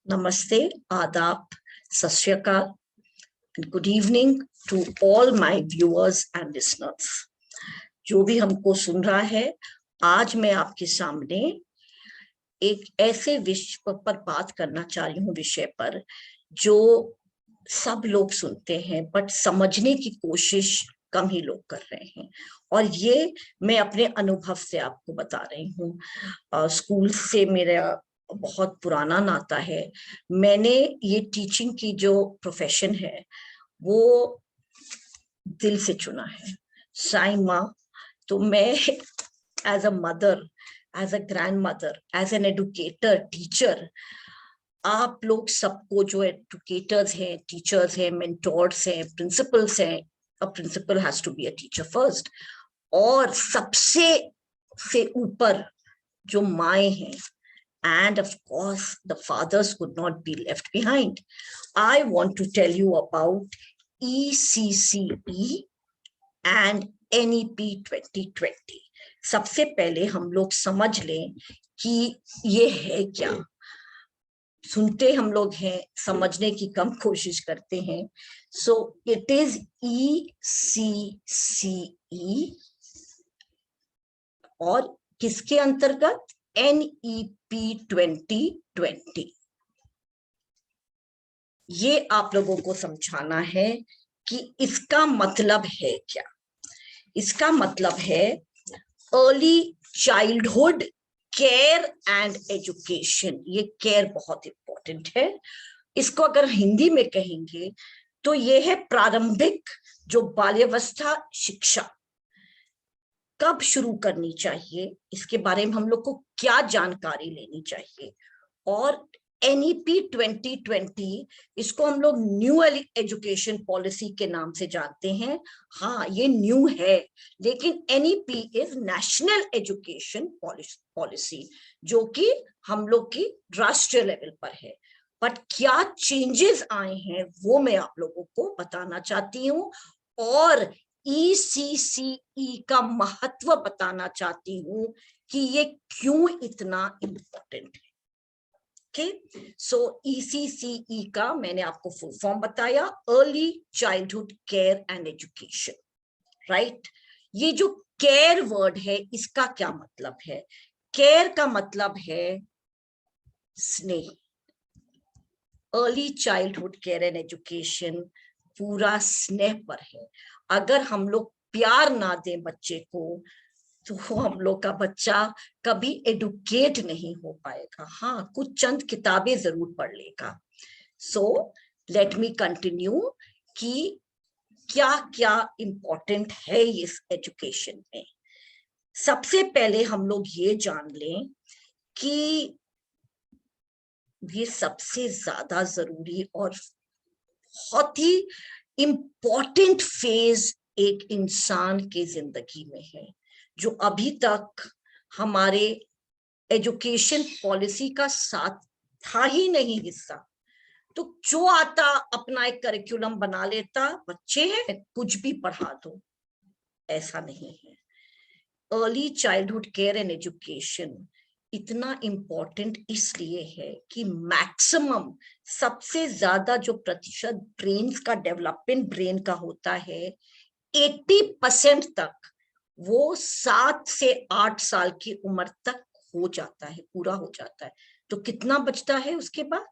Namaste, Adab, Sat Shri Akal, and good evening to all my viewers and listeners. जो भी हमको सुन रहा है, आज मैं आपके सामने एक ऐसे विषय पर बात करना चाह रही हूँ, विषय पर जो सब लोग सुनते हैं बट समझने की कोशिश कम ही लोग कर रहे हैं। और ये मैं अपने अनुभव से आपको बता रही हूँ। स्कूल से मेरा बहुत पुराना नाता है। मैंने ये टीचिंग की जो प्रोफेशन है वो दिल से चुना है। साईं माँ, तो मैं as a mother, as a grandmother, as an educator, teacher, आप लोग सबको जो एडुकेटर्स हैं, टीचर्स हैं, मेंटोर्स हैं, प्रिंसिपल्स हैं, a principal has to be a teacher first, और सबसे से ऊपर जो माएँ हैं, and of course the fathers could not be left behind. I want to tell you about ECCE and NEP 2020. सबसे पहले हम लोग समझ लें कि ये है क्या। सुनते हम लोग हैं, समझने की कम कोशिश करते हैं। सो इट इज ECCE और किसके अंतर्गत? NEP 2020। ये आप लोगों को समझाना है कि इसका मतलब है क्या। इसका मतलब है early childhood care and education. ये केयर बहुत इंपॉर्टेंट है। इसको अगर हिंदी में कहेंगे तो ये है प्रारंभिक जो बाल्यावस्था शिक्षा कब शुरू करनी चाहिए, इसके बारे में हम लोग को क्या जानकारी लेनी चाहिए। और NEP 2020 इसको हम लोग न्यू एजुकेशन पॉलिसी के नाम से जानते हैं। हाँ, ये न्यू है, लेकिन NEP is national education policy, जो कि हम लोग की राष्ट्रीय लेवल पर है। बट क्या चेंजेस आए हैं वो मैं आप लोगों को बताना चाहती हूँ, और ECCE का महत्व बताना चाहती हूँ कि ये क्यों इतना इम्पोर्टेंट है। सो ECCE का मैंने आपको फुल फॉर्म बताया, early childhood care and education, right. ये जो केयर वर्ड है, इसका क्या मतलब है? केयर का मतलब है स्नेह। Early childhood care and education पूरा स्नेह पर है। अगर हम लोग प्यार ना दें बच्चे को तो हम लोग का बच्चा कभी एडुकेट नहीं हो पाएगा। हाँ, कुछ चंद किताबें जरूर पढ़ लेगा। सो लेट मी कंटिन्यू कि क्या क्या इंपॉर्टेंट है इस एजुकेशन में। सबसे पहले हम लोग ये जान लें कि ये सबसे ज्यादा जरूरी और बहुत ही इंपॉर्टेंट फेज एक इंसान के जिंदगी में है, जो अभी तक हमारे एजुकेशन पॉलिसी का साथ था ही नहीं हिस्सा। तो जो आता अपना एक करिकुलम बना लेता, बच्चे हैं कुछ भी पढ़ा दो, ऐसा नहीं है। Early childhood care and education इतना इम्पोर्टेंट इसलिए है कि मैक्सिमम, सबसे ज्यादा जो प्रतिशत ब्रेन का डेवलपमेंट ब्रेन का होता है, 80% तक वो 7 से 8 साल की उम्र तक हो जाता है, पूरा हो जाता है। तो कितना बचता है उसके बाद?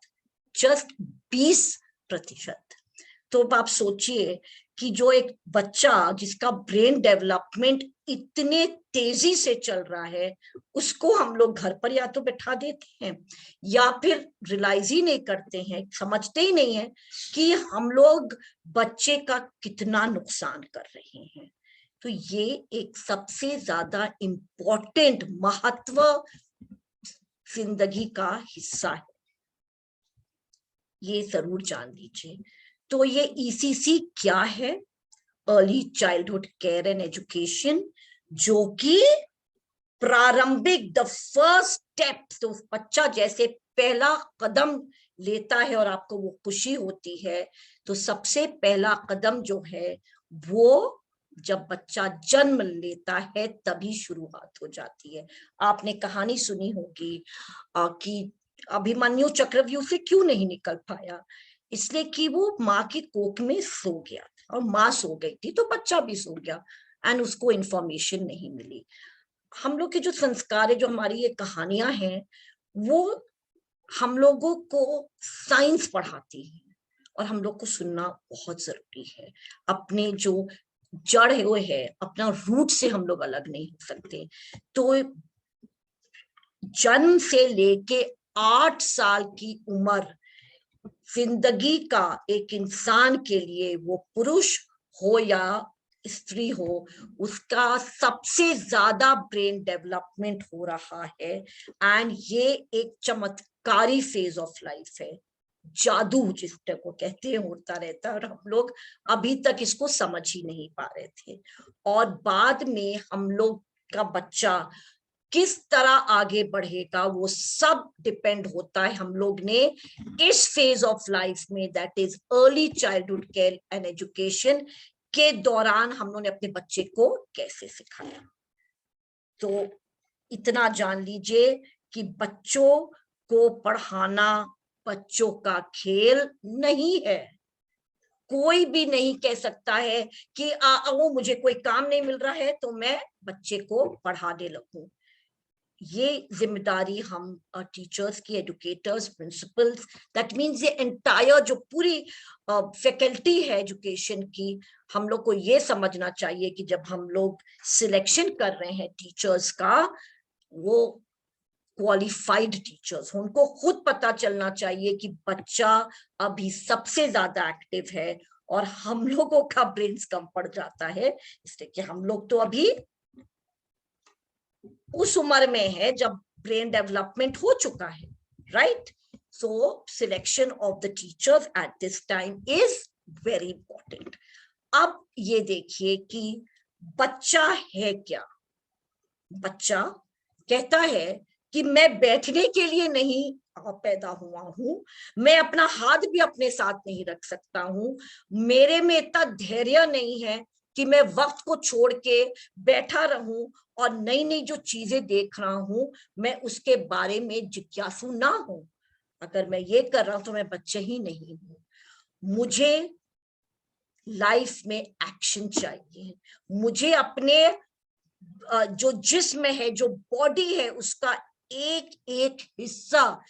जस्ट 20%। तो आप सोचिए कि जो एक बच्चा जिसका ब्रेन डेवलपमेंट इतने तेजी से चल रहा है, उसको हम लोग घर पर या तो बैठा देते हैं या फिर रियलाइज ही नहीं करते हैं, समझते ही नहीं है कि हम लोग बच्चे का कितना नुकसान कर रहे हैं। तो ये एक सबसे ज्यादा इम्पोर्टेंट महत्व जिंदगी का हिस्सा है, ये जरूर जान लीजिए। तो ये ECC क्या है? Early childhood care and education, जो कि प्रारंभिक, द फर्स्ट स्टेप। तो बच्चा जैसे पहला कदम लेता है और आपको वो खुशी होती है, तो सबसे पहला कदम जो है वो जब बच्चा जन्म लेता है तभी शुरुआत हो जाती है। आपने कहानी सुनी होगी कि अभिमन्यु चक्रव्यूह से क्यों नहीं निकल पाया? इसलिए कि वो माँ की कोख में सो गया था, और माँ सो गई थी तो बच्चा भी सो गया, एंड उसको इंफॉर्मेशन नहीं मिली। हम लोग के जो संस्कार है, जो हमारी ये कहानियां हैं, वो हम लोगों को साइंस पढ़ाती है, और हम लोग को सुनना बहुत जरूरी है। अपने जो जड़ है वो है, अपना रूट से हम लोग अलग नहीं हो सकते। तो जन्म से लेके 8 साल की उम्र जिंदगी का एक इंसान के लिए, वो पुरुष हो या स्त्री हो, उसका सबसे ज्यादा ब्रेन डेवलपमेंट हो रहा है। एंड ये एक चमत्कारी फेज ऑफ लाइफ है, जादू जिसको को कहते हैं होता रहता है, और हम लोग अभी तक इसको समझ ही नहीं पा रहे थे। और बाद में हम लोग का बच्चा किस तरह आगे बढ़ेगा, वो सब डिपेंड होता है हम लोग ने इस फेज ऑफ लाइफ में, that is early childhood care and education के दौरान हम लोगों ने अपने बच्चे को कैसे सिखाया। तो इतना जान लीजिए कि बच्चों को पढ़ाना बच्चों का खेल नहीं है। कोई भी नहीं कह सकता है कि वो मुझे कोई काम नहीं मिल रहा है तो मैं बच्चे को पढ़ाने लगूं। ये जिम्मेदारी हम टीचर्स की, एजुकेटर्स, प्रिंसिपल्स, दैट मीन्स ये एंटायर जो पूरी फैकल्टी है एजुकेशन की, हम लोग को ये समझना चाहिए कि जब हम लोग सिलेक्शन कर रहे हैं टीचर्स का, वो क्वालिफाइड टीचर्स, उनको खुद पता चलना चाहिए कि बच्चा अभी सबसे ज्यादा एक्टिव है, और हम लोगों का ब्रेन्स कम पड़ जाता है, इसलिए कि हम लोग तो अभी उस उम्र में है जब ब्रेन डेवलपमेंट हो चुका है, right? So selection of the teachers at this time is very important. अब ये देखिए कि बच्चा है क्या। बच्चा कहता है कि मैं बैठने के लिए नहीं पैदा हुआ हूं, मैं अपना हाथ भी अपने साथ नहीं रख सकता हूं, मेरे में इतना धैर्य नहीं है कि मैं वक्त को छोड़ के बैठा रहूं और नई नई जो चीजें देख रहा हूं मैं उसके बारे में जिज्ञासु ना हूं। अगर मैं ये कर रहा हूं तो मैं बच्चे ही नहीं हूं। मुझे लाइफ में एक्शन चाहिए, मुझे अपने जो जिस्म है, जो बॉडी है, उसका एक एक हिस्सा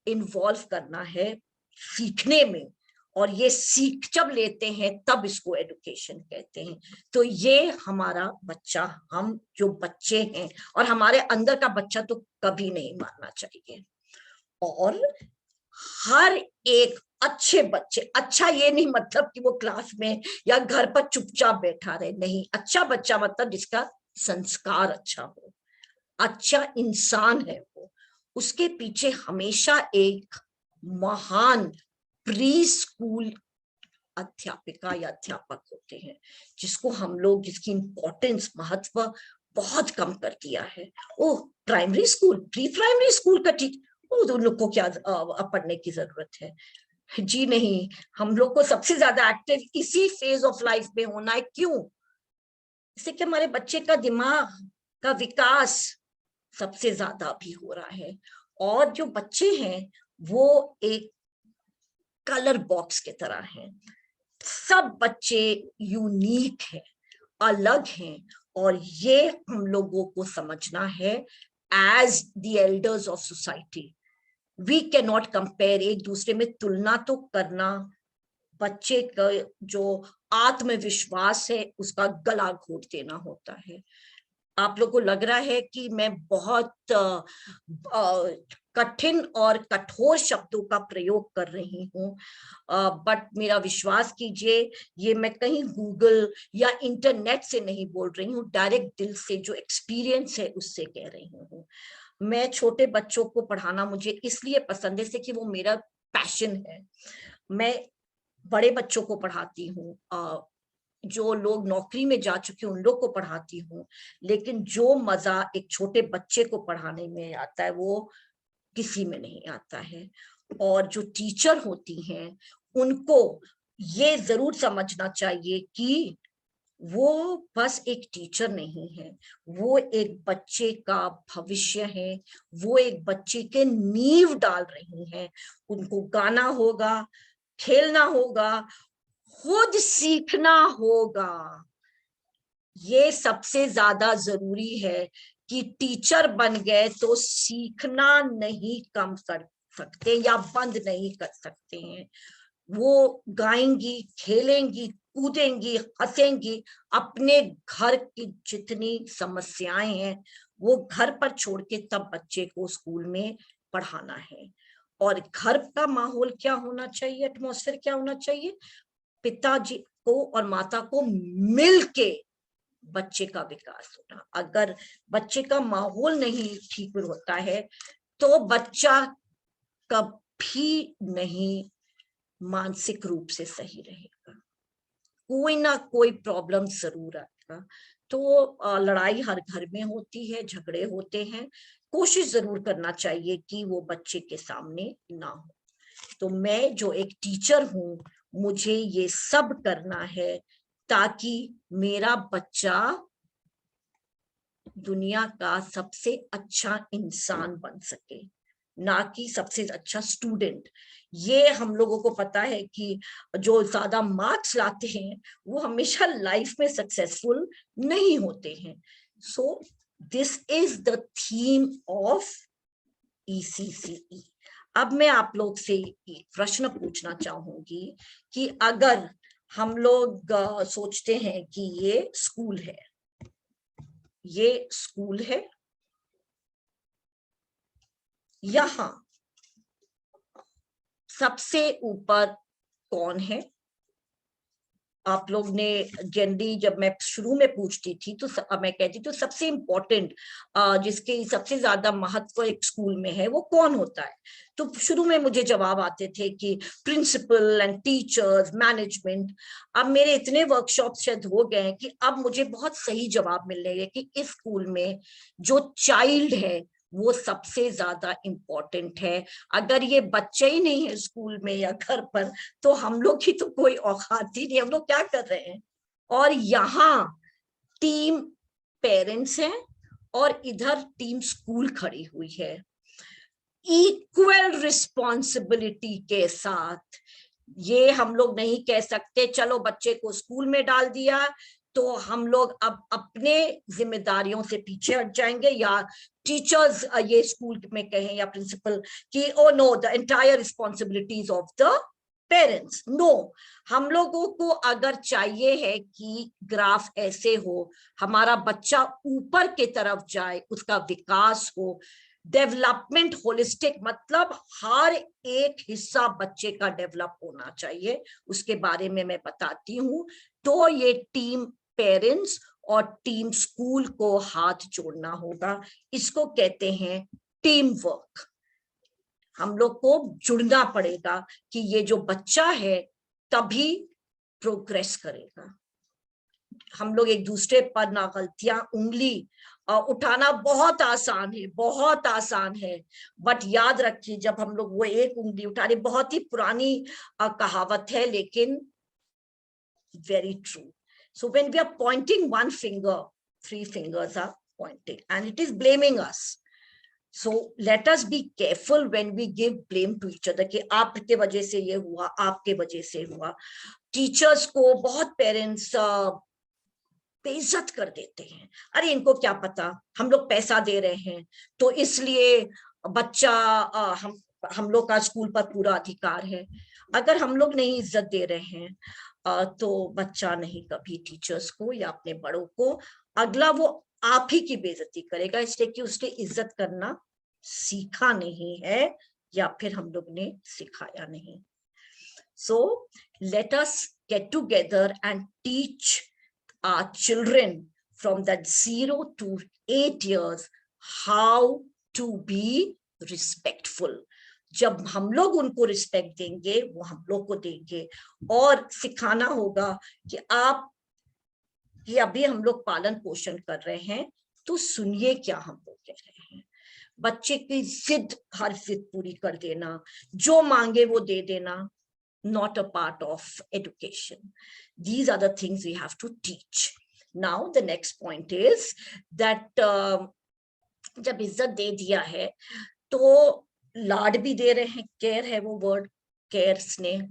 इन्वॉल्व करना है सीखने में, और ये सीख जब लेते हैं तब इसको एजुकेशन कहते हैं। तो ये हमारा बच्चा, हम जो बच्चे हैं, और हमारे अंदर का बच्चा तो कभी नहीं मारना चाहिए। और हर एक अच्छे बच्चे, अच्छा ये नहीं मतलब कि वो क्लास में या घर पर चुपचाप बैठा रहे, नहीं, अच्छा बच्चा मतलब जिसका संस्कार अच्छा हो, अच्छा इंसान है वो, उसके पीछे हमेशा एक महान प्री स्कूल अध्यापिका या अध्यापक होते हैं, जिसको हम लोग, जिसकी इंपॉर्टेंस, महत्व बहुत कम कर दिया है। Oh, primary school, pre primary school का टीचर, उन लोग को क्या पढ़ने की जरूरत है? जी नहीं, हम लोग को सबसे ज्यादा एक्टिव इसी फेज ऑफ लाइफ में होना है। क्यों? इससे कि हमारे बच्चे का दिमाग का विकास सबसे ज्यादा भी हो रहा है, और जो बच्चे हैं वो एक कलर बॉक्स की तरह हैं। सब बच्चे यूनिक हैं, अलग हैं, और ये हम लोगों को समझना है as the elders of society. We can not compare, एक दूसरे में तुलना तो करना बच्चे का जो आत्मविश्वास है उसका गला घोट देना होता है। आप लोग को लग रहा है कि मैं बहुत कठिन और कठोर शब्दों का प्रयोग कर रही हूँ, बट मेरा विश्वास कीजिए, ये मैं कहीं गूगल या इंटरनेट से नहीं बोल रही हूँ, डायरेक्ट दिल से जो एक्सपीरियंस है उससे कह रही हूँ। मैं छोटे बच्चों को पढ़ाना मुझे इसलिए पसंद है, जैसे कि वो मेरा पैशन है। मैं बड़े बच्चों को पढ़ाती हूँ, जो लोग नौकरी में जा चुके उन लोग को पढ़ाती हूँ, लेकिन जो मजा एक छोटे बच्चे को पढ़ाने में आता है वो किसी में नहीं आता है। और जो टीचर होती हैं उनको ये जरूर समझना चाहिए कि वो बस एक टीचर नहीं है, वो एक बच्चे का भविष्य है, वो एक बच्चे के नींव डाल रही हैं। उनको गाना होगा, खेलना होगा, खुद सीखना होगा। ये सबसे ज्यादा जरूरी है कि टीचर बन गए तो सीखना नहीं कम कर सकते या बंद नहीं कर सकते हैं। वो गाएंगी, खेलेंगी, कूदेंगी, हंसेंगी, अपने घर की जितनी समस्याएं हैं वो घर पर छोड़ के तब बच्चे को स्कूल में पढ़ाना है। और घर का माहौल क्या होना चाहिए, एटमॉस्फेयर क्या होना चाहिए, पिताजी को और माता को मिलके बच्चे का विकास होना। अगर बच्चे का माहौल नहीं ठीक होता है तो बच्चा कभी नहीं मानसिक रूप से सही रहेगा, कोई ना कोई प्रॉब्लम जरूर आएगा। तो लड़ाई हर घर में होती है, झगड़े होते हैं, कोशिश जरूर करना चाहिए कि वो बच्चे के सामने ना हो। तो मैं जो एक टीचर हूं, मुझे ये सब करना है ताकि मेरा बच्चा दुनिया का सबसे अच्छा इंसान बन सके, ना कि सबसे अच्छा स्टूडेंट। ये हम लोगों को पता है कि जो ज्यादा मार्क्स लाते हैं वो हमेशा लाइफ में सक्सेसफुल नहीं होते हैं। So this is the theme of ECCE। अब मैं आप लोग से एक प्रश्न पूछना चाहूंगी कि अगर हम लोग सोचते हैं कि ये स्कूल है, ये स्कूल है, यहां सबसे ऊपर कौन है? आप लोग ने जनरली, जब मैं शुरू में पूछती थी तो मैं कहती तो सबसे इम्पोर्टेंट जिसके सबसे ज्यादा महत्व एक स्कूल में है वो कौन होता है? तो शुरू में मुझे जवाब आते थे कि प्रिंसिपल एंड टीचर्स, मैनेजमेंट। अब मेरे इतने वर्कशॉप शायद हो गए हैं कि अब मुझे बहुत सही जवाब मिल रहे हैं कि इस स्कूल में जो चाइल्ड है वो सबसे ज्यादा इम्पोर्टेंट है। अगर ये बच्चे ही नहीं है स्कूल में या घर पर तो हम लोग की तो कोई औकात ही नहीं, हम लोग क्या कर रहे हैं? और यहाँ टीम पेरेंट्स हैं और इधर टीम स्कूल खड़ी हुई है, इक्वल रिस्पॉन्सिबिलिटी के साथ। ये हम लोग नहीं कह सकते चलो बच्चे को स्कूल में डाल दिया तो हम लोग अब अपने जिम्मेदारियों से पीछे हट जाएंगे, या टीचर्स ये स्कूल में कहें या प्रिंसिपल कि oh no the entire responsibilities of the parents. No, हम लोगों को अगर चाहिए है कि ग्राफ ऐसे हो, हमारा बच्चा ऊपर की तरफ जाए, उसका विकास हो, डेवलपमेंट होलिस्टिक, मतलब हर एक हिस्सा बच्चे का डेवलप होना चाहिए, उसके बारे में मैं बताती हूँ। तो ये टीम पेरेंट्स और टीम स्कूल को हाथ जोड़ना होगा, इसको कहते हैं टीम वर्क। हम लोग को जुड़ना पड़ेगा कि ये जो बच्चा है तभी प्रोग्रेस करेगा। हम लोग एक दूसरे पर ना गलतियां, उंगली उठाना बहुत आसान है, बहुत आसान है, बट याद रखिए जब हम लोग वो एक उंगली उठा रहे, बहुत ही पुरानी कहावत है लेकिन very true. So when we are pointing one finger, three fingers are pointing and it is blaming us. So let us be careful when we give blame to each other कि आपके वजह से ये हुआ, आपके वजह से हुआ। टीचर्स को बहुत पेरेंट्स बेइज्जत कर देते हैं, अरे इनको क्या पता, हम लोग पैसा दे रहे हैं तो इसलिए बच्चा, हम लोग का स्कूल पर पूरा अधिकार है। अगर हम लोग नहीं इज्जत दे रहे हैं तो बच्चा नहीं कभी टीचर्स को या अपने बड़ों को, अगला वो आप ही की बेइज्जती करेगा, इसलिए कि उसने इज्जत करना सीखा नहीं है या फिर हम लोग ने सिखाया नहीं। So let us get together and teach our children from that 0 to 8 years how to be respectful। जब हम लोग उनको रिस्पेक्ट देंगे वो हम लोग को देंगे। और सिखाना होगा कि आप ये अभी हम लोग पालन पोषण कर रहे हैं तो सुनिए क्या हम लोग कह रहे हैं। बच्चे की जिद, हर जिद पूरी कर देना, जो मांगे वो दे देना, not a part of education. These are the things we have to teach. Now the next point is that जब इज्जत दे दिया है तो लाड भी दे रहे हैं, केयर है वो वर्ड, केयर, स्नेह।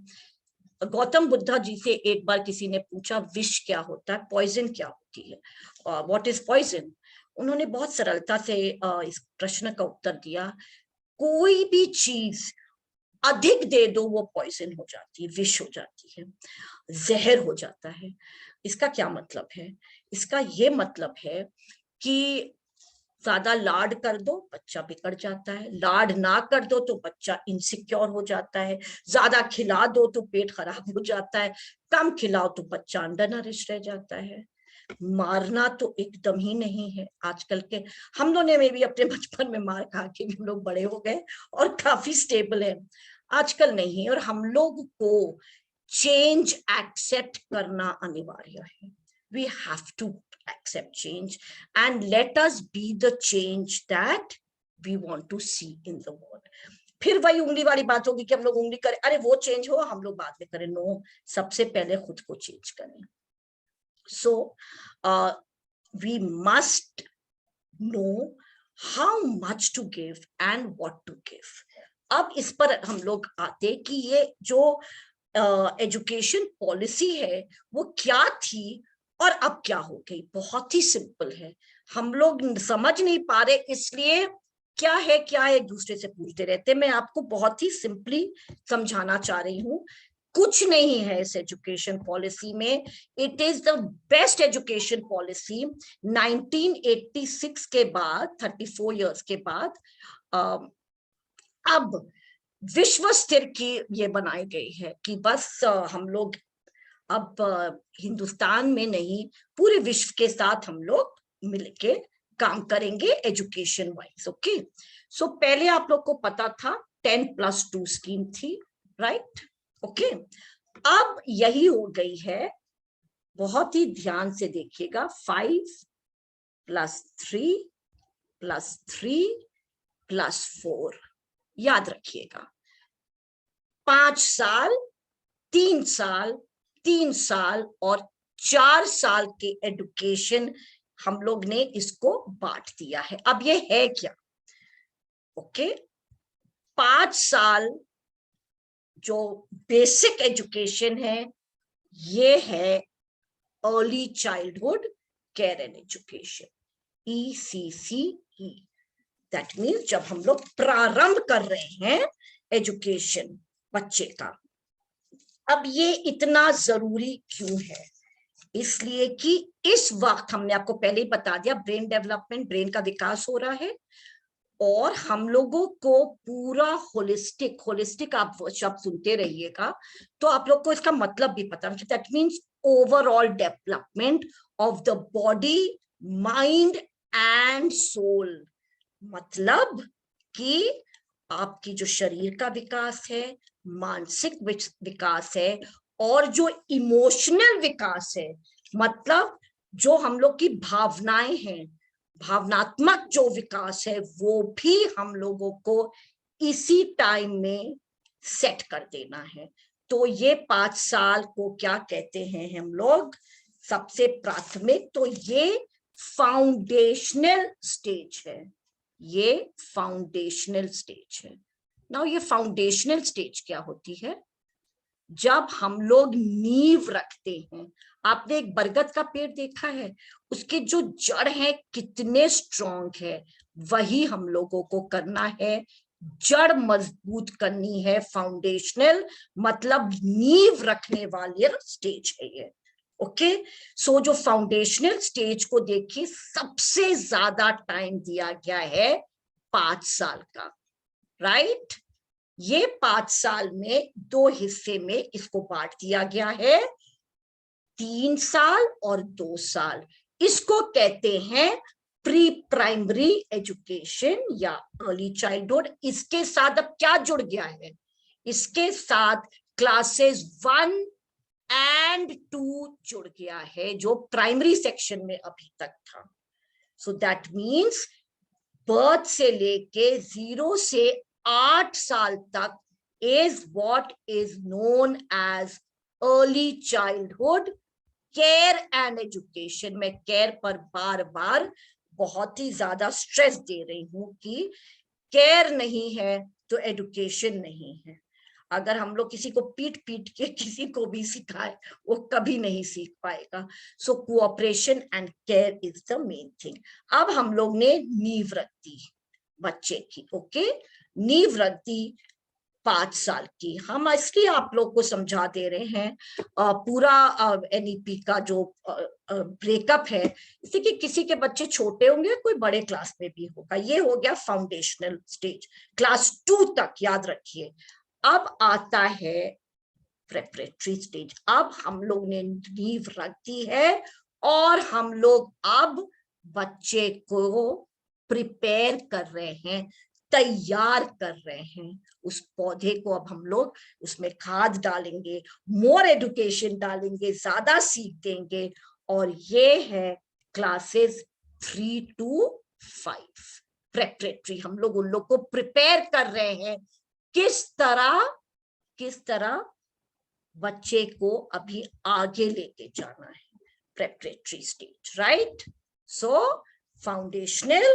गौतम बुद्धा जी से एक बार किसी ने पूछा विष क्या होता है, पॉइजन क्या होती है, व्हाट इज पॉइजन। उन्होंने बहुत सरलता से इस प्रश्न का उत्तर दिया, कोई भी चीज अधिक दे दो वो पॉइजन हो जाती है, विष हो जाती है, जहर हो जाता है। इसका क्या मतलब है? इसका ये मतलब है कि ज्यादा लाड कर दो बच्चा बिगड़ जाता है, लाड ना कर दो तो बच्चा इनसिक्योर हो जाता है, ज्यादा खिला दो तो पेट खराब हो जाता है, कम खिलाओ तो बच्चा अंडर नरिश रह जाता है। मारना तो एकदम ही नहीं है आजकल के, हम लोगों ने भी अपने बचपन में मार खा के हम लोग बड़े हो गए और काफी स्टेबल है, आजकल नहीं है। और हम लोग को चेंज एक्सेप्ट करना अनिवार्य है। We have to accept change and let us be the change that we want to see in the world. फिर वही उंगली वाली बात होगी कि हम लोग उंगली करें, अरे वो चेंज हो हम लोग बाद में करें। नो, सबसे पहले खुद को चेंज करें। So we must know how much to give and what to give. अब इस पर हम लोग आते कि ये जो एजुकेशन पॉलिसी है वो क्या थी और अब क्या हो गई। बहुत ही सिंपल है, हम लोग समझ नहीं पा रहे, इसलिए क्या है क्या है एक दूसरे से पूछते रहते। मैं आपको बहुत ही सिंपली समझाना चाह रही हूँ, कुछ नहीं है इस एजुकेशन पॉलिसी में। It is the best education policy 1986 के बाद, 34 इयर्स के बाद अब विश्व स्तर की ये बनाई गई है कि बस हम लोग अब हिंदुस्तान में नहीं पूरे विश्व के साथ हम लोग मिलके काम करेंगे एजुकेशन वाइज। ओके, सो पहले आप लोग को पता था 10+2 स्कीम थी, राइट? ओके, अब यही हो गई है, बहुत ही ध्यान से देखिएगा, 5+3+3+4, याद रखिएगा। 5 साल, 3 साल, 3 साल और 4 साल के एजुकेशन हम लोग ने इसको बांट दिया है। अब ये है क्या? ओके, 5 साल जो बेसिक एजुकेशन है ये है early childhood care and education, ECCE। That means जब हम लोग प्रारंभ कर रहे हैं एजुकेशन बच्चे का। अब ये इतना जरूरी क्यों है? इसलिए कि इस वक्त हमने आपको पहले ही बता दिया, ब्रेन डेवलपमेंट, ब्रेन का विकास हो रहा है और हम लोगों को पूरा होलिस्टिक आप शब्द सुनते रहिएगा तो आप लोग को इसका मतलब भी पता, that means overall development of the body, mind and soul. मतलब कि आपकी जो शरीर का विकास है, मानसिक विकास है और जो इमोशनल विकास है, मतलब जो हम लोग की भावनाएं हैं, भावनात्मक जो विकास है वो भी हम लोगों को इसी टाइम में सेट कर देना है। तो ये 5 साल को क्या कहते हैं हम लोग? सबसे प्राथमिक तो ये फाउंडेशनल स्टेज है, ये फाउंडेशनल स्टेज है। नाउ ये फाउंडेशनल स्टेज क्या होती है? जब हम लोग नींव रखते हैं। आपने एक बरगद का पेड़ देखा है, उसके जो जड़ है कितने स्ट्रॉन्ग है, वही हम लोगों को करना है, जड़ मजबूत करनी है। फाउंडेशनल मतलब नींव रखने वाली स्टेज है ये। ओके, सो जो फाउंडेशनल स्टेज को देखिए, सबसे ज्यादा टाइम दिया गया है 5 साल का, राइट? ये 5 साल में 2 हिस्से में इसको बांट दिया गया है, 3 साल और 2 साल। इसको कहते हैं प्री प्राइमरी एजुकेशन या अर्ली चाइल्डहुड। इसके साथ अब क्या जुड़ गया है? इसके साथ क्लासेस 1 और 2 जुड़ गया है, जो प्राइमरी सेक्शन में अभी तक था। सो दैट मीन्स बर्थ से लेके 0 से 8 साल तक is what is known as early childhood care and education. मैं care पर बार बार बहुत ही ज्यादा स्ट्रेस दे रही हूँ कि केयर नहीं है तो एजुकेशन नहीं है। अगर हम लोग किसी को पीट पीट के किसी को भी सिखाए वो कभी नहीं सीख पाएगा। So cooperation and care is the main thing. अब हम लोग ने नींव रख दी बच्चे की। ओके, नींव रख दी 5 साल की। हम इसलिए आप लोग को समझा दे रहे हैं पूरा एनईपी का जो ब्रेकअप है, इससे कि किसी के बच्चे छोटे होंगे, कोई बड़े क्लास में भी होगा। ये हो गया फाउंडेशनल स्टेज, क्लास 2 तक याद रखिए। अब आता है प्रेपरेटरी स्टेज। अब हम लोग ने नींव रख दी है और हम लोग अब बच्चे को प्रिपेयर कर रहे हैं, तैयार कर रहे हैं। उस पौधे को अब हम लोग उसमें खाद डालेंगे, मोर एजुकेशन डालेंगे, ज्यादा सीख देंगे। और ये है क्लासेस 3 to 5 प्रेपरेटरी। हम लोग उन लोग को प्रिपेयर कर रहे हैं किस तरह बच्चे को अभी आगे लेके जाना है। Preparatory stage, right? So foundational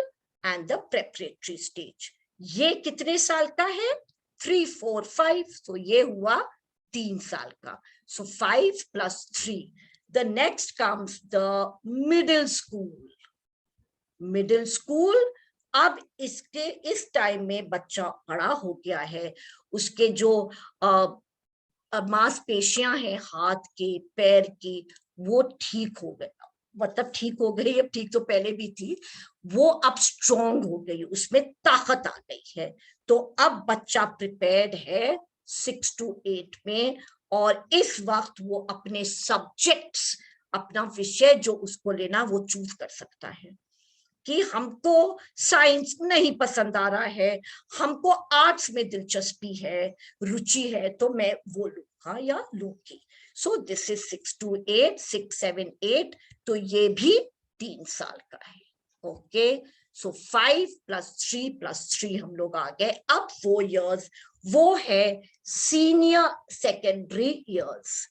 and the preparatory stage. ये कितने साल का है? 3, 4, 5। सो ये हुआ 3 साल का। सो 5 + 3। The next comes the middle school. Middle school, अब इसके इस टाइम में बच्चा बड़ा हो गया है, उसके जो मांसपेशियां हैं हाथ के पैर की वो ठीक हो गए। मतलब ठीक हो गई, अब ठीक तो पहले भी थी, वो अब स्ट्रॉन्ग हो गई, उसमें ताकत आ गई है। तो अब बच्चा प्रिपेयर्ड है 6 to 8 में। और इस वक्त वो अपने सब्जेक्ट्स, अपना विषय जो उसको लेना वो चूज कर सकता है कि हमको साइंस नहीं पसंद आ रहा है, हमको आर्ट्स में दिलचस्पी है, रुचि है, तो मैं वो लूंगा या लूंगी। So this is 6 to 8, 6, 7, 8। तो ये भी 3 साल का है। ओके, सो 5 + 3 + 3 हम लोग आ गए। अब 4 years, वो है सीनियर सेकेंडरी ईयर्स।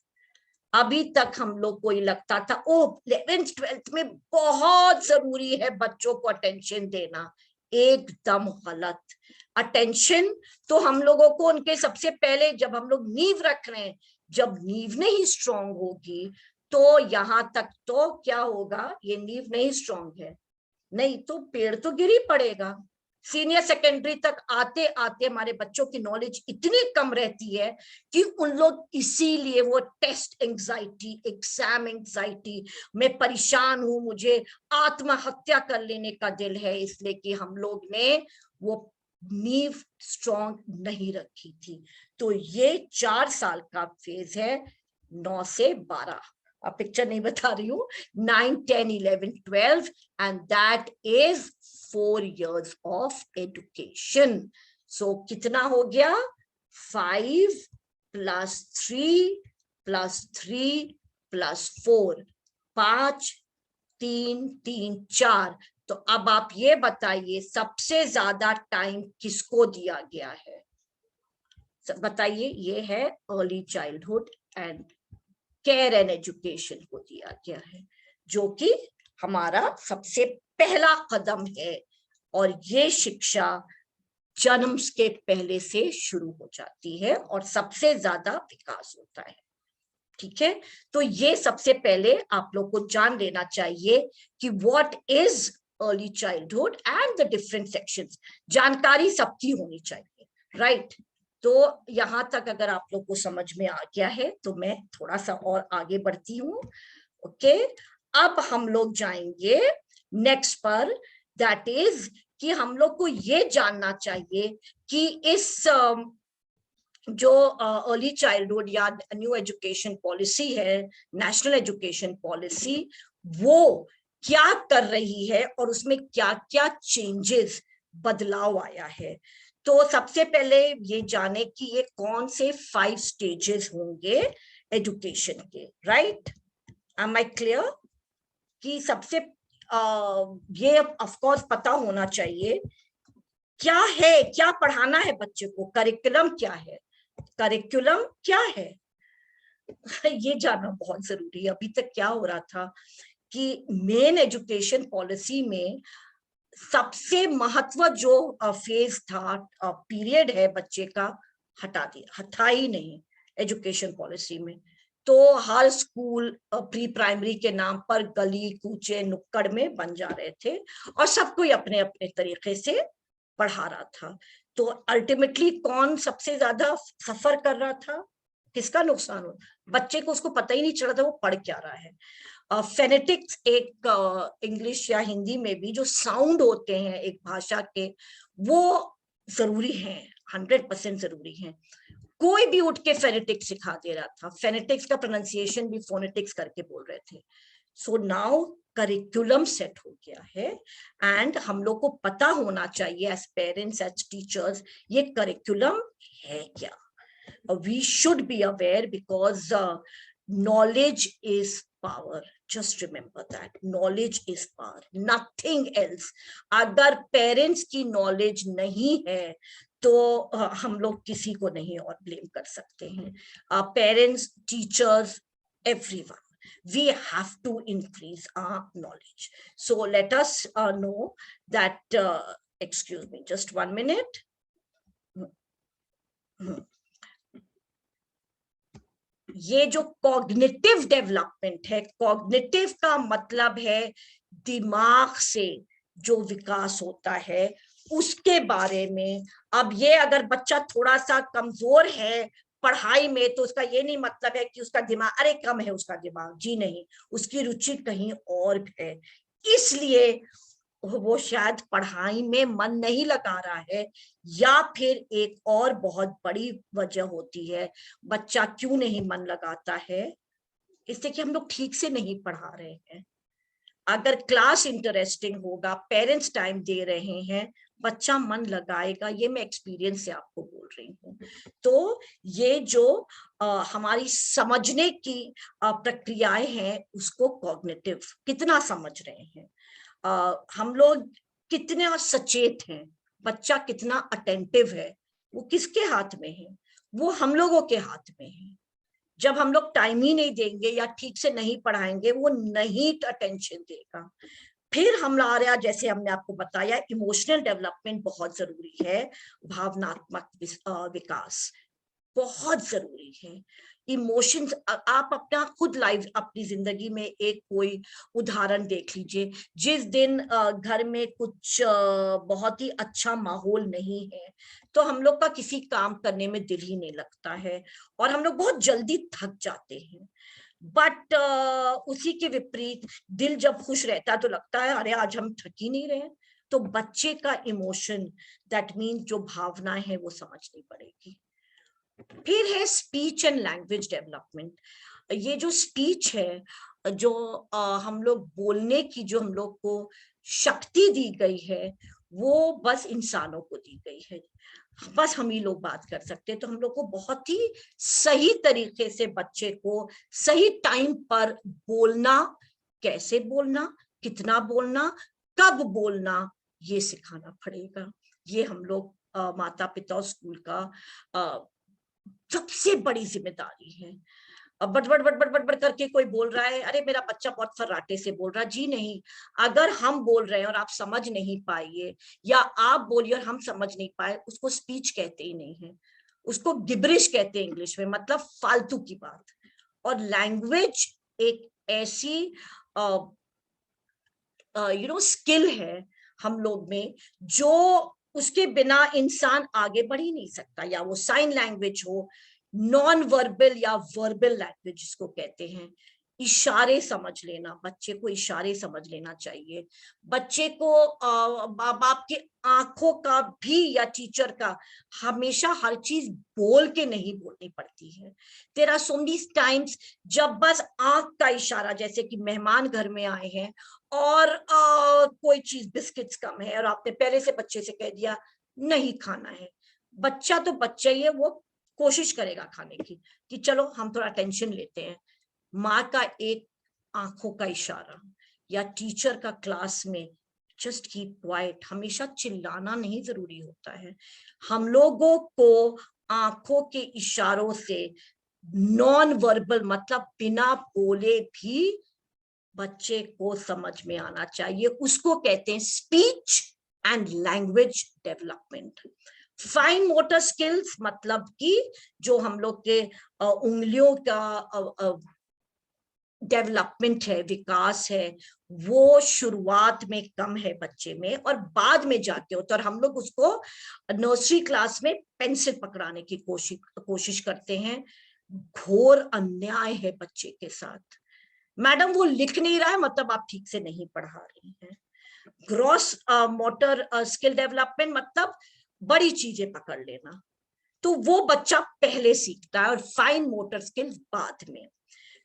अभी तक हम लोग को ये लगता था ओ 11th 12th में बहुत जरूरी है बच्चों को अटेंशन देना। एकदम गलत। अटेंशन तो हम लोगों को उनके सबसे पहले, जब हम लोग नींव रख रहे हैं, जब नींव नहीं स्ट्रांग होगी तो यहां तक तो क्या होगा, ये नींव नहीं स्ट्रांग है, नहीं तो पेड़ तो गिर ही पड़ेगा। सीनियर सेकेंडरी तक आते आते हमारे बच्चों की नॉलेज इतनी कम रहती है कि उन लोग इसीलिए वो टेस्ट एंजाइटी, एग्जाम एंजाइटी, मैं परेशान हूं, मुझे आत्महत्या कर लेने का दिल है, इसलिए कि हम लोग ने वो नींव स्ट्रॉन्ग नहीं रखी थी। तो ये 4 साल का फेज है, 9 से 12। अब पिक्चर नहीं बता रही हूँ, 9, 10, 11, 12 and that is 4 years of education. So कितना हो गया? 5 + 3 + 3 + 4, 5, 3, 3, 4। तो अब आप ये बताइए सबसे ज्यादा टाइम किसको दिया गया है? बताइए। ये है early childhood and care and education को दिया गया है, जो कि हमारा सबसे पहला कदम है। और ये शिक्षा जन्म के पहले से शुरू हो जाती है और सबसे ज्यादा विकास होता है। ठीक है, तो ये सबसे पहले आप लोग को जान लेना चाहिए कि what is early childhood and the different sections. जानकारी सबकी होनी चाहिए, राइट? तो यहां तक अगर आप लोग को समझ में आ गया है तो मैं थोड़ा सा और आगे बढ़ती हूँ। ओके, अब हम लोग जाएंगे नेक्स्ट पर, दैट इज कि हम लोग को ये जानना चाहिए कि इस जो अर्ली चाइल्डहुड या न्यू एजुकेशन पॉलिसी है, नेशनल एजुकेशन पॉलिसी, वो क्या कर रही है और उसमें क्या क्या चेंजेस, बदलाव आया है। तो सबसे पहले ये जाने कि ये कौन से 5 स्टेजेस होंगे एजुकेशन के, राइट? M I clear? कि सबसे ये ऑफ कोर्स पता होना चाहिए क्या है, क्या पढ़ाना है बच्चे को, करिकुलम क्या है। करिकुलम क्या है ये जानना बहुत जरूरी है। अभी तक क्या हो रहा था कि मेन एजुकेशन पॉलिसी में सबसे महत्व जो फेज था, पीरियड है बच्चे का, हटा दिया, हटा ही नहीं एजुकेशन पॉलिसी में। तो हर स्कूल प्री प्राइमरी के नाम पर गली कूचे नुक्कड़ में बन जा रहे थे और सब कोई अपने अपने तरीके से पढ़ा रहा था। तो अल्टीमेटली कौन सबसे ज्यादा सफर कर रहा था, किसका नुकसान हो? बच्चे को, उसको पता ही नहीं चल रहा था वो पढ़ क्या रहा है। फेनेटिक्स एक इंग्लिश या हिंदी में भी जो साउंड होते हैं एक भाषा के, वो जरूरी हैं, 100% जरूरी हैं। कोई भी उठ के फेनेटिक्स सिखा दे रहा था, फेनेटिक्स का प्रोनाउंसिएशन भी फोनेटिक्स करके बोल रहे थे। सो नाउ करिकुलम सेट हो गया है एंड हम लोग को पता होना चाहिए एज पेरेंट्स एज टीचर्स ये करिकुलम है क्या। We should be aware because knowledge is power. Just remember that knowledge is power, nothing else. अगर पेरेंट्स की नॉलेज नहीं है तो हम लोग किसी को नहीं और ब्लेम कर सकते हैं। Parents, teachers, everyone, we have to increase our knowledge. So let us know that excuse me just 1 minute. ये जो कॉग्निटिव डेवलपमेंट है, कॉग्निटिव का मतलब है दिमाग से जो विकास होता है उसके बारे में। अब ये अगर बच्चा थोड़ा सा कमजोर है पढ़ाई में तो उसका ये नहीं मतलब है कि उसका दिमाग अरे कम है उसका दिमाग, जी नहीं, उसकी रुचि कहीं और है, इसलिए वो शायद पढ़ाई में मन नहीं लगा रहा है। या फिर एक और बहुत बड़ी वजह होती है बच्चा क्यों नहीं मन लगाता है, इससे कि हम लोग ठीक से नहीं पढ़ा रहे हैं। अगर क्लास इंटरेस्टिंग होगा, पेरेंट्स टाइम दे रहे हैं, बच्चा मन लगाएगा, ये मैं एक्सपीरियंस से आपको बोल रही हूँ। तो ये जो हमारी समझने की प्रक्रियाएं हैं उसको कॉग्निटिव, कितना समझ रहे हैं, हम लोग कितने सचेत हैं, बच्चा कितना अटेंटिव है, वो किसके हाथ में है? वो हम लोगों के हाथ में है। जब हम लोग टाइम ही नहीं देंगे या ठीक से नहीं पढ़ाएंगे, वो नहीं अटेंशन देगा। फिर हमारा, जैसे हमने आपको बताया, इमोशनल डेवलपमेंट बहुत जरूरी है, भावनात्मक विकास बहुत जरूरी है। इमोशंस, आप अपना खुद लाइफ, अपनी जिंदगी में एक कोई उदाहरण देख लीजिए, जिस दिन घर में कुछ बहुत ही अच्छा माहौल नहीं है तो हम लोग का किसी काम करने में दिल ही नहीं लगता है और हम लोग बहुत जल्दी थक जाते हैं। बट उसी के विपरीत दिल जब खुश रहता है तो लगता है अरे आज हम थक ही नहीं रहे। तो बच्चे का इमोशन, दैट मीन जो भावनाएं हैं वो समझनी पड़ेगी। फिर है स्पीच एंड लैंग्वेज डेवलपमेंट। ये जो स्पीच है, जो हम लोग बोलने की जो हम लोग को शक्ति दी गई है वो बस इंसानों को दी गई है, बस हम ही लोग बात कर सकते हैं। तो हम लोग को बहुत ही सही तरीके से बच्चे को सही टाइम पर बोलना, कैसे बोलना, कितना बोलना, कब बोलना, ये सिखाना पड़ेगा। ये हम लोग माता पिता और स्कूल का सबसे बड़ी जिम्मेदारी है। अब बड़बड़ बड़बड़ बड़बड़ करके कोई बोल रहा है, अरे मेरा बच्चा बहुत फर्राटे से बोल रहा, जी नहीं। अगर हम बोल रहे हैं और आप समझ नहीं पाइए, या आप बोलिए और हम समझ नहीं पाए, उसको स्पीच कहते ही नहीं है, उसको गिबरिश कहते हैं इंग्लिश में, मतलब फालतू की बात। और लैंग्वेज एक ऐसी स्किल है हम लोग में जो उसके बिना इंसान आगे बढ़ ही नहीं सकता। या वो साइन लैंग्वेज हो, नॉन वर्बल या वर्बल लैंग्वेज जिसको कहते हैं, इशारे समझ लेना, बच्चे को इशारे समझ लेना चाहिए। बच्चे को माँ बाप के आंखों का भी या टीचर का हमेशा हर चीज बोल के नहीं बोलनी पड़ती है। There are so many times जब बस आंख का इशारा, जैसे कि मेहमान घर में आए हैं और कोई चीज बिस्किट्स कम है और आपने पहले से बच्चे से कह दिया नहीं खाना है, बच्चा तो बच्चा ही है, वो कोशिश करेगा खाने की कि चलो हम थोड़ा टेंशन लेते हैं। माँ का एक आंखों का इशारा या टीचर का क्लास में जस्ट कीप क्वाइट, हमेशा चिल्लाना नहीं जरूरी होता है। हम लोगों को आंखों के इशारों से, नॉन वर्बल मतलब बिना बोले भी बच्चे को समझ में आना चाहिए, उसको कहते हैं speech and language development. Fine motor skills मतलब कि जो हम लोग के उंगलियों का डेवलपमेंट है, विकास है, वो शुरुआत में कम है बच्चे में और बाद में जाके होता है। और हम लोग उसको नर्सरी क्लास में पेंसिल पकड़ाने की कोशिश करते हैं। घोर अन्याय है बच्चे के साथ। मैडम वो लिख नहीं रहा है मतलब आप ठीक से नहीं पढ़ा रही हैं। ग्रॉस मोटर स्किल डेवलपमेंट मतलब बड़ी चीजें पकड़ लेना, तो वो बच्चा पहले सीखता है और फाइन मोटर स्किल्स बाद में।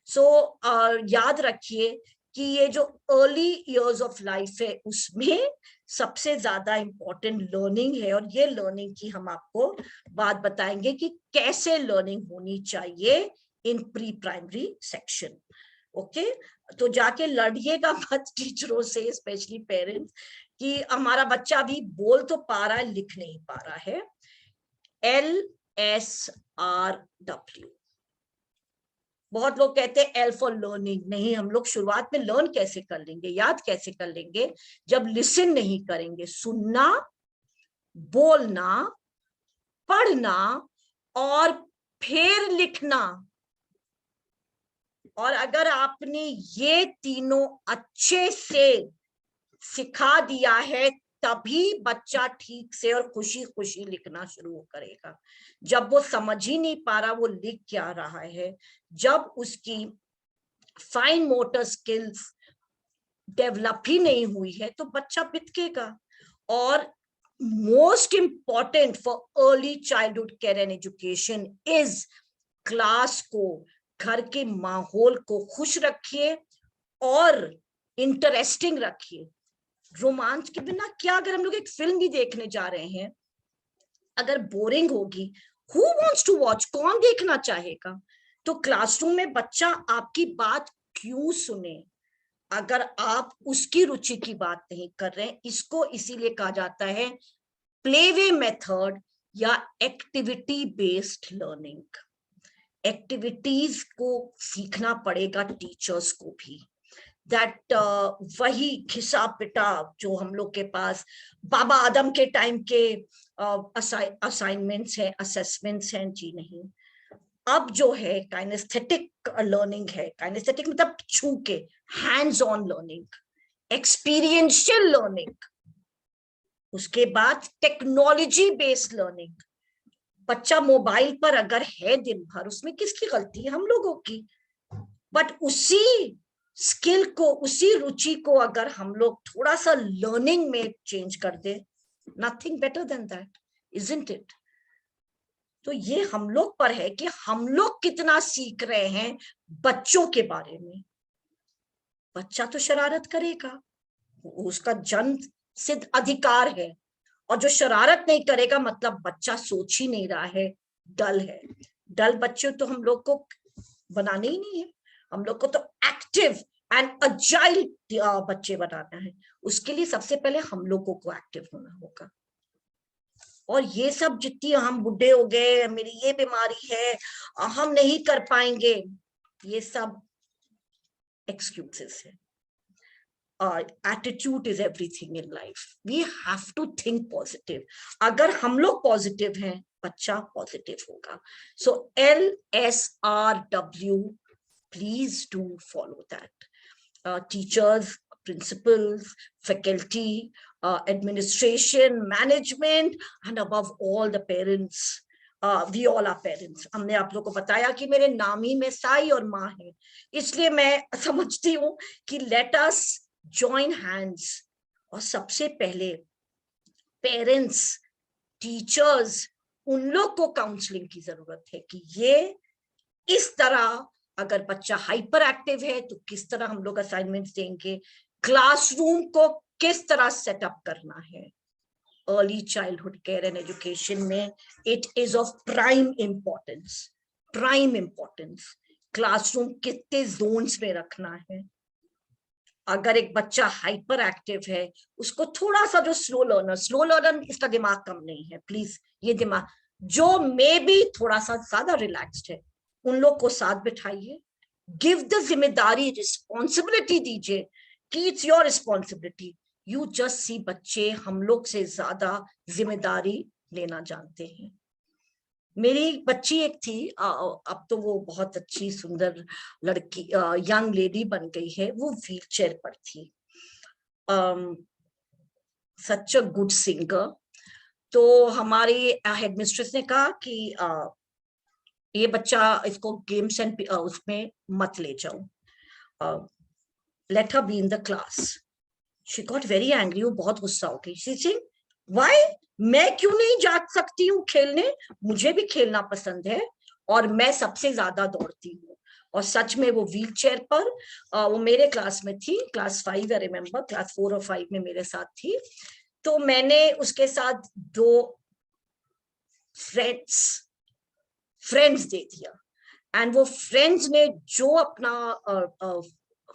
सो याद रखिए कि ये जो अर्ली इयर्स ऑफ लाइफ है उसमें सबसे ज्यादा इंपॉर्टेंट लर्निंग है, और ये लर्निंग की हम आपको बात बताएंगे कि कैसे लर्निंग होनी चाहिए इन प्री प्राइमरी सेक्शन। ओके, तो जाके लड़िएगा मत टीचरों से, स्पेशली पेरेंट्स, कि हमारा बच्चा अभी बोल तो पा रहा है, लिख नहीं पा रहा है। LSRW, बहुत लोग कहते हैं L फॉर लर्निंग। नहीं, हम लोग शुरुआत में लर्न कैसे कर लेंगे, याद कैसे कर लेंगे, जब लिसन नहीं करेंगे। सुनना, बोलना, पढ़ना और फिर लिखना। और अगर आपने ये तीनों अच्छे से सिखा दिया है तभी बच्चा ठीक से और खुशी खुशी लिखना शुरू करेगा। जब वो समझ ही नहीं पा रहा वो लिख क्या रहा है, जब उसकी फाइन मोटर स्किल्स डेवलप ही नहीं हुई है, तो बच्चा बितकेगा। और most important for early childhood care and education is class को, घर के माहौल को खुश रखिए और इंटरेस्टिंग रखिए। रोमांच के बिना क्या, अगर हम लोग एक फिल्म भी देखने जा रहे हैं, अगर बोरिंग होगी, हु वांट्स टू वॉच, कौन देखना चाहेगा? तो क्लासरूम में बच्चा आपकी बात क्यों सुने अगर आप उसकी रुचि की बात नहीं कर रहे हैं? इसको इसीलिए कहा जाता है प्लेवे मेथड या एक्टिविटी बेस्ड लर्निंग। एक्टिविटीज को सीखना पड़ेगा टीचर्स को भी, दैट वही घिसा पिटा जो हम लोग के पास बाबा आदम के टाइम के असाइनमेंट्स हैं, असेसमेंट्स हैं, जी नहीं। अब जो है काइनेस्थेटिक लर्निंग है। काइनेस्थेटिक मतलब छू के, hands on learning, experiential learning. उसके बाद टेक्नोलॉजी बेस्ड लर्निंग। बच्चा मोबाइल पर अगर है दिन भर, उसमें किसकी गलती है? हम लोगों की। बट उसी स्किल को, उसी रुचि को अगर हम लोग थोड़ा सा लर्निंग में चेंज कर दे, nothing better than that, isn't it? तो ये हम लोग पर है कि हम लोग कितना सीख रहे हैं बच्चों के बारे में। बच्चा तो शरारत करेगा, उसका जन्म सिद्ध अधिकार है, और जो शरारत नहीं करेगा मतलब बच्चा सोच ही नहीं रहा है, डल है। डल बच्चे तो हम लोग को बनाने ही नहीं है, हम लोग को तो एक्टिव एंड अजाइल बच्चे बनाना है। उसके लिए सबसे पहले हम लोगों को एक्टिव होना होगा। और ये सब जितनी हम बुढ़े हो गए, मेरी ये बीमारी है, हम नहीं कर पाएंगे, ये सब एक्सक्यूजेस है। Attitude is everything in life, we have to think positive. अगर हम लोग पॉजिटिव हैं, बच्चा पॉजिटिव होगा। So LSRW, please do follow that. Teachers, principals, faculty, administration, management, and above all the parents. We all are parents. हमने आप लोगों को बताया कि मेरे नाम ही में साई और माँ है, इसलिए मैं समझती हूँ कि let us join hands। और सबसे पहले पेरेंट्स, टीचर्स, उन लोग को काउंसलिंग की जरूरत है कि ये इस तरह, अगर बच्चा हाइपर एक्टिव है तो किस तरह हम लोग असाइनमेंट्स देंगे, क्लासरूम को किस तरह सेटअप करना है। Early childhood care and education में it is of prime importance, prime importance. Classroom कितने जोन्स में रखना है। अगर एक बच्चा हाइपर एक्टिव है, उसको थोड़ा सा, जो स्लो लर्नर, इसका दिमाग कम नहीं है, प्लीज ये दिमाग, जो मे भी थोड़ा सा ज्यादा रिलैक्स्ड है, उन लोग को साथ बिठाइए, गिव द जिम्मेदारी, रिस्पॉन्सिबिलिटी दीजिए कि it's your responsibility. You just see बच्चे हम लोग से ज्यादा जिम्मेदारी लेना जानते हैं। मेरी बच्ची एक थी, अब तो वो बहुत अच्छी सुंदर लड़की, यंग लेडी बन गई है, वो व्हील चेयर पर थी, सच अ गुड सिंगर। तो हमारी हेडमिस्ट्रेस ने कहा कि ये बच्चा, इसको गेम्स एंड उसमें मत ले जाओ, let her be in the class. She got very angry, वो बहुत गुस्सा हो गई। शी सेड, व्हाई, मैं क्यों नहीं जा सकती हूँ खेलने? मुझे भी खेलना पसंद है और मैं सबसे ज्यादा दौड़ती हूँ। और सच में वो व्हील चेयर पर, वो मेरे क्लास में थी, क्लास 5 आई रिमेम्बर, क्लास 4 और 5 में मेरे साथ थी। तो मैंने उसके साथ 2 फ्रेंड्स दे दिया, एंड वो फ्रेंड्स ने जो अपना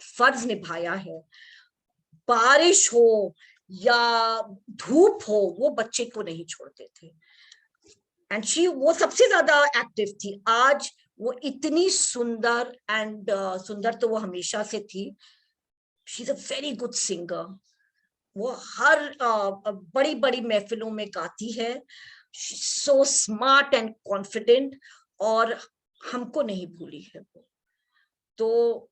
फर्ज निभाया है, बारिश हो या धूप हो, वो बच्चे को नहीं छोड़ते थे। एंड शी, वो सबसे ज्यादा एक्टिव थी। आज वो इतनी सुंदर, एंड सुंदर तो वो हमेशा से थी। She is a very good singer. वो हर बड़ी बड़ी महफिलों में गाती है, सो स्मार्ट एंड कॉन्फिडेंट, और हमको नहीं भूली है वो। तो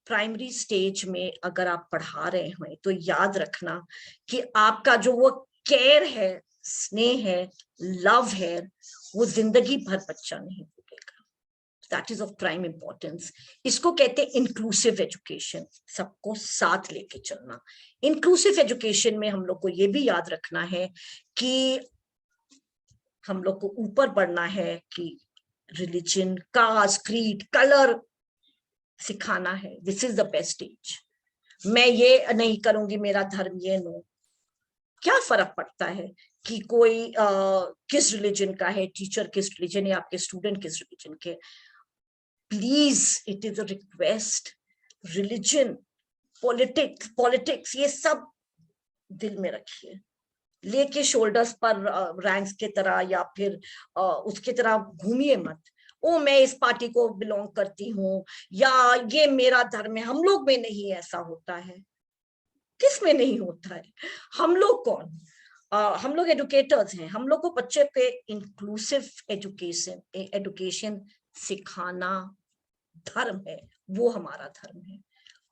प्राइमरी स्टेज में अगर आप पढ़ा रहे हैं तो याद रखना कि आपका जो वो केयर है, स्नेह है, लव है, वो जिंदगी भर बच्चा नहीं भूलेगा। That is of prime importance. इसको कहते हैं इंक्लूसिव एजुकेशन, सबको साथ लेके चलना। इंक्लूसिव एजुकेशन में हम लोग को ये भी याद रखना है कि हम लोग को ऊपर बढ़ना है कि रिलीजन, कास्ट, क्रीड, कलर सिखाना है। This is the best age. मैं ये नहीं करूंगी, मेरा धर्म ये, नो, क्या फर्क पड़ता है कि कोई किस रिलीजन का है, टीचर किस रिलीजन है, आपके स्टूडेंट किस रिलीजन के। Please, it is a request, religion, politics ये सब दिल में रखिए, लेके शोल्डर्स पर रैंक्स की तरह या फिर उसकी तरह घूमिए मत। ओ, मैं इस पार्टी को बिलोंग करती हूँ, या ये मेरा धर्म है। हम लोग में नहीं ऐसा होता है। किस में नहीं होता है? हम लोग कौन, हम लोग एडुकेटर्स हैं। हम लोग को बच्चे पे इंक्लूसिव एजुकेशन सिखाना धर्म है, वो हमारा धर्म है।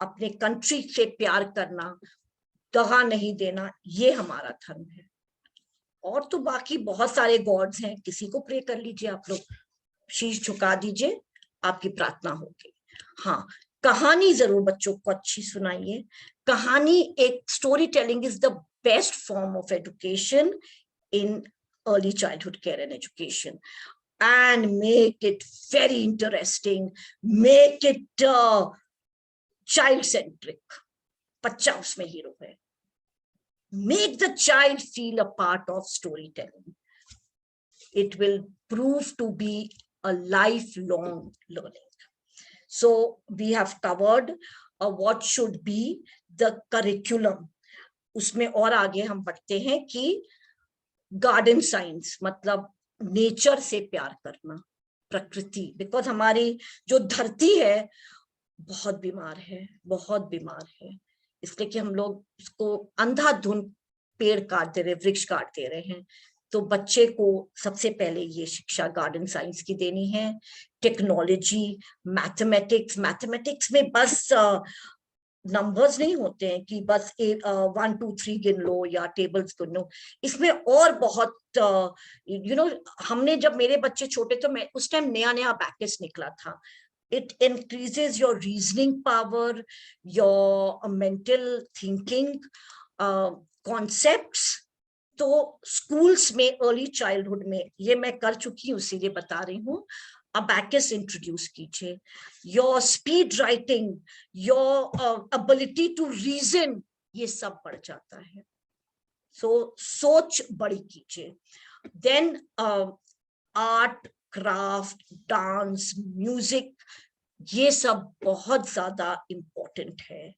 अपने कंट्री से प्यार करना, दगा नहीं देना, ये हमारा धर्म है। और तो बाकी बहुत सारे गॉड्स हैं, किसी को प्रे कर लीजिए, आप लोग शीश झुका दीजिए, आपकी प्रार्थना होगी। हाँ, कहानी जरूर बच्चों को अच्छी सुनाइए। कहानी, एक story telling is the best form of education in early childhood care and education. And make it very interesting, make it child centric. बच्चा उसमें हीरो है। Make the child feel a part of storytelling. It will prove to be a lifelong learning. So we have covered what should be the curriculum. उसमें और आगे हम बढ़ते हैं कि गार्डन साइंस मतलब नेचर से प्यार करना, प्रकृति। बिकॉज हमारी जो धरती है बहुत बीमार है, बहुत बीमार है, इसलिए कि हम लोग उसको अंधाधुंध पेड़ काट दे रहे, वृक्ष काट दे रहे हैं। तो बच्चे को सबसे पहले ये शिक्षा गार्डन साइंस की देनी है। टेक्नोलॉजी, मैथमेटिक्स में बस नंबर्स नहीं होते हैं कि बस 1 2 3 गिन लो या टेबल्स गिन लो। इसमें और बहुत हमने जब मेरे बच्चे छोटे तो मैं उस टाइम नया नया अबैकस निकला था। It increases your reasoning power, your mental thinking, concepts. तो स्कूल्स में अर्ली चाइल्डहुड में ये मैं कर चुकी हूँ, इसीलिए बता रही हूँ। अबैकस इंट्रोड्यूस कीजिए। Your speed writing, your ability to reason, ये सब बढ़ जाता है। सो सोच बड़ी कीजिए। Then art, craft, dance, music, ये सब बहुत ज्यादा इंपॉर्टेंट है।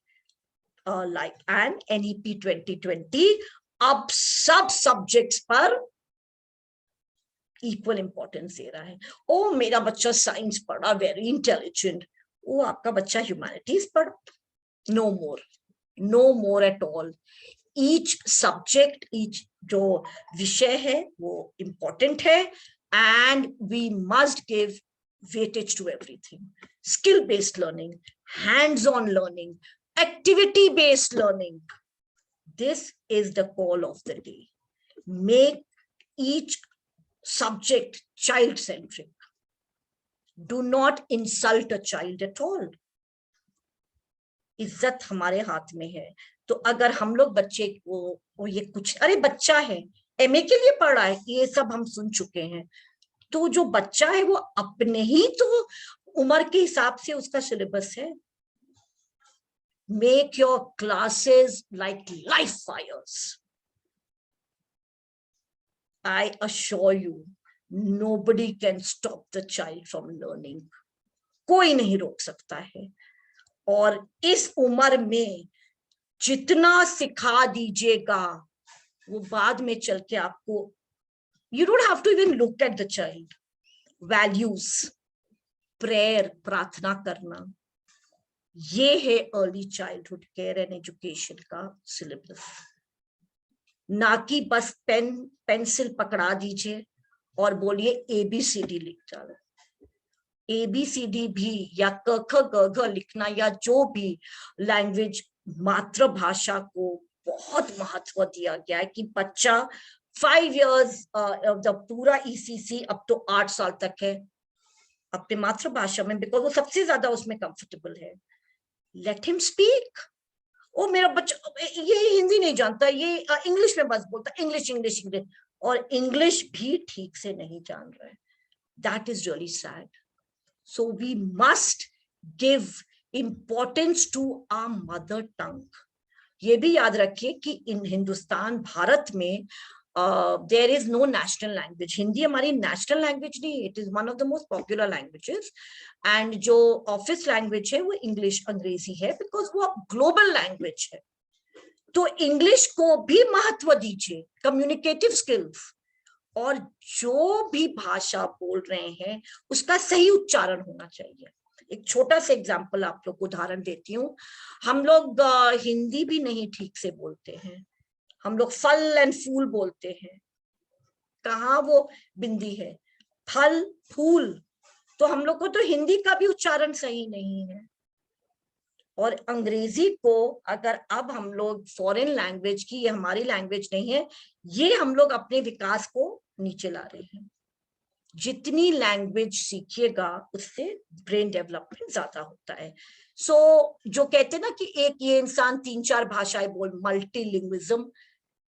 लाइक एंड NEP 2020 अब सब सब्जेक्ट्स पर इक्वल इंपॉर्टेंस दे रहा है। ओ मेरा बच्चा साइंस पढ़ा, वेरी इंटेलिजेंट, वो आपका बच्चा ह्यूमैनिटीज पढ़ा, no more, no more at all. Each subject, each जो विषय है वो इम्पोर्टेंट है, and we must give weightage to everything. Skill based learning, hands on learning, activity based learning, this is the call of the day. Make each subject child centric. Do not insult a child at all. इज्जत हमारे हाथ में है। तो अगर हम लोग बच्चे को ये कुछ, अरे बच्चा है, एमए के लिए पढ़ रहा है, ये सब हम सुन चुके हैं, तो जो बच्चा है वो अपने ही तो उम्र के हिसाब से उसका सिलेबस है। Make your classes like life fires. I assure you, nobody can stop the child from learning. कोई नहीं रोक सकता है। और इस उम्र में जितना सिखा दीजिएगा वो बाद में चल के आपको, you don't have to even look at the child. Values, prayer, प्रार्थना करना, ये है early childhood care and education का सिलेबस। ना कि बस पेन पेंसिल पकड़ा दीजिए और बोलिए ABCD लिख डालो। ABCD भी या क ख ग घ लिखना या जो भी लैंग्वेज, मातृभाषा को बहुत महत्व दिया गया है कि बच्चा 5 years पूरा ECC अब तो 8 साल तक है अपने मातृभाषा में, बिकॉज वो सबसे ज्यादा उसमें कंफर्टेबल है। Let him speak. ओ मेरा बच्चा ये हिंदी नहीं जानता, ये इंग्लिश में बस बोलता, इंग्लिश इंग्लिश इंग्लिश, और इंग्लिश भी ठीक से नहीं जान रहा है। That is really sad. So we must give importance to our mother tongue. ये भी याद रखिए कि इन हिंदुस्तान, भारत में there is no national language. Hindi हमारी नेशनल लैंग्वेज नहीं, it is one of the most popular languages, and जो ऑफिस लैंग्वेज है वो इंग्लिश, अंग्रेजी है, बिकॉज वो ग्लोबल लैंग्वेज है। तो इंग्लिश को भी महत्व दीजिए, कम्युनिकेटिव स्किल्स, और जो भी भाषा बोल रहे हैं उसका सही उच्चारण होना चाहिए। एक छोटा सा एग्जाम्पल आप लोग को उदाहरण देती हूँ। हम लोग हिंदी भी नहीं ठीक से बोलते हैं, हम लोग फल एंड फूल बोलते हैं। कहाँ वो बिंदी है, फल फूल, तो हम लोग को तो हिंदी का भी उच्चारण सही नहीं है। और अंग्रेजी को अगर अब हम लोग फॉरेन लैंग्वेज की, ये हमारी लैंग्वेज नहीं है, ये हम लोग अपने विकास को नीचे ला रहे हैं। जितनी लैंग्वेज सीखिएगा उससे ब्रेन डेवलपमेंट ज्यादा होता है। सो जो कहते हैं ना कि एक ये इंसान 3-4 भाषाएं बोल, multilingualism,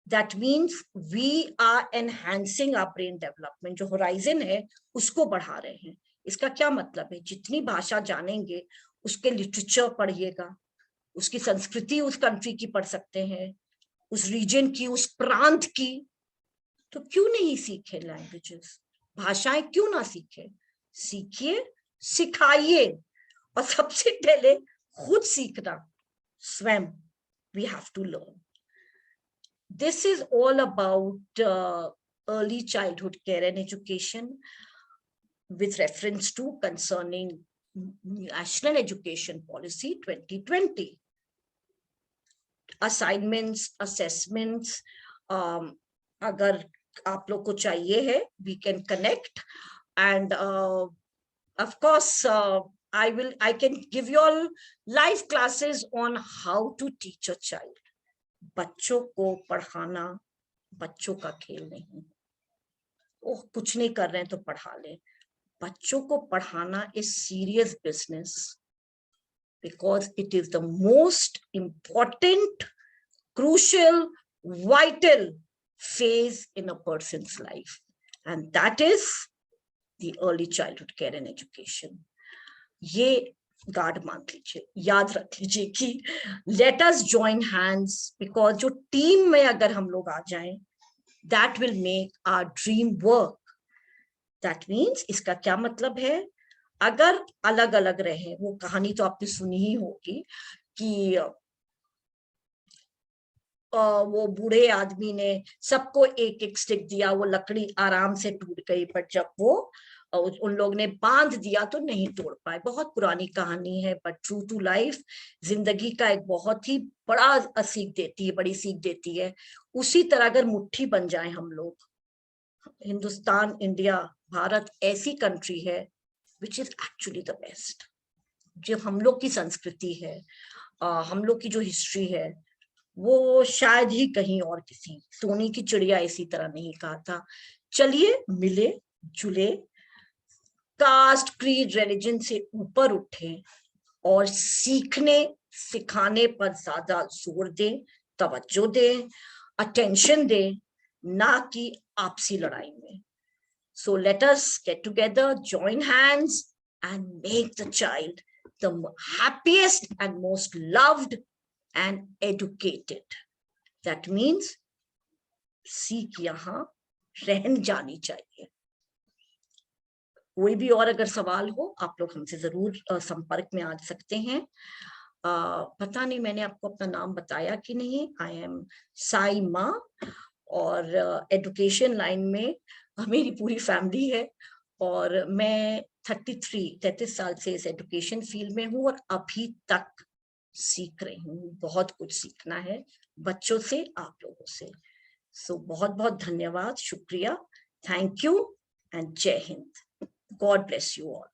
that means we are enhancing our brain development. जो होराइजन है उसको बढ़ा रहे हैं। इसका क्या मतलब है, जितनी भाषा जानेंगे उसके लिटरेचर पढ़िएगा, उसकी संस्कृति उस कंट्री की पढ़ सकते हैं, उस रीजन की, उस प्रांत की। तो क्यों नहीं सीखे लैंग्वेजेस, भाषाएं क्यों ना सीखे? सीखिए, सिखाइए, और सबसे पहले खुद सीखना, स्वयं। We have to learn. This is all about early childhood care and education with reference to concerning National Education Policy 2020. Assignments, assessments, अगर आप लोग को चाहिए है, we can connect, and of course I can give you all live classes on how to teach a child. बच्चों को पढ़ाना बच्चों का खेल नहीं। ओह कुछ नहीं कर रहे हैं तो पढ़ा ले। बच्चों को पढ़ाना is serious business, because it is the most important, crucial, vital phase in a person's life, and that is the early childhood care and education. ये गार्ड मान लीजिए, याद रख लीजिए कि let us join hands, because जो team में अगर हम लोग आ जाएं, that will make our dream work. That means इसका क्या मतलब है, अगर अलग अलग रहे, वो कहानी तो आपने सुनी ही होगी कि वो बूढ़े आदमी ने सबको एक एक स्टिक दिया, वो लकड़ी आराम से टूट गई, पर जब वो उन लोग ने बांध दिया तो नहीं तोड़ पाए। बहुत पुरानी कहानी है, बट ट्रू टू लाइफ, जिंदगी का एक बहुत ही बड़ा सीख देती है, बड़ी सीख देती है। उसी तरह अगर मुट्ठी बन जाए हम लोग, हिंदुस्तान, इंडिया, भारत ऐसी कंट्री है which is actually the best. जो हम लोग की संस्कृति है, हम लोग की जो हिस्ट्री है, वो शायद ही कहीं और किसी सोने की चिड़िया इसी तरह नहीं कहा था। चलिए मिले जुले, कास्ट क्रीड रिलीजन से ऊपर उठे और सीखने सिखाने पर ज्यादा जोर दें, तवज्जो दें, अटेंशन दें, ना कि आपसी लड़ाई में। So let us get together, join hands, and make the child the happiest and most loved and educated. That means सीख यहाँ रहन जानी चाहिए। कोई भी और अगर सवाल हो, आप लोग हमसे जरूर संपर्क में आ सकते हैं। पता नहीं मैंने आपको अपना नाम बताया कि नहीं। आई एम साई माँ, और एजुकेशन लाइन में मेरी पूरी फैमिली है, और मैं 33 साल से इस एजुकेशन फील्ड में हूँ, और अभी तक सीख रही हूँ। बहुत कुछ सीखना है बच्चों से, आप लोगों से। सो बहुत बहुत धन्यवाद, शुक्रिया, थैंक यू एंड जय Hind. God bless you all.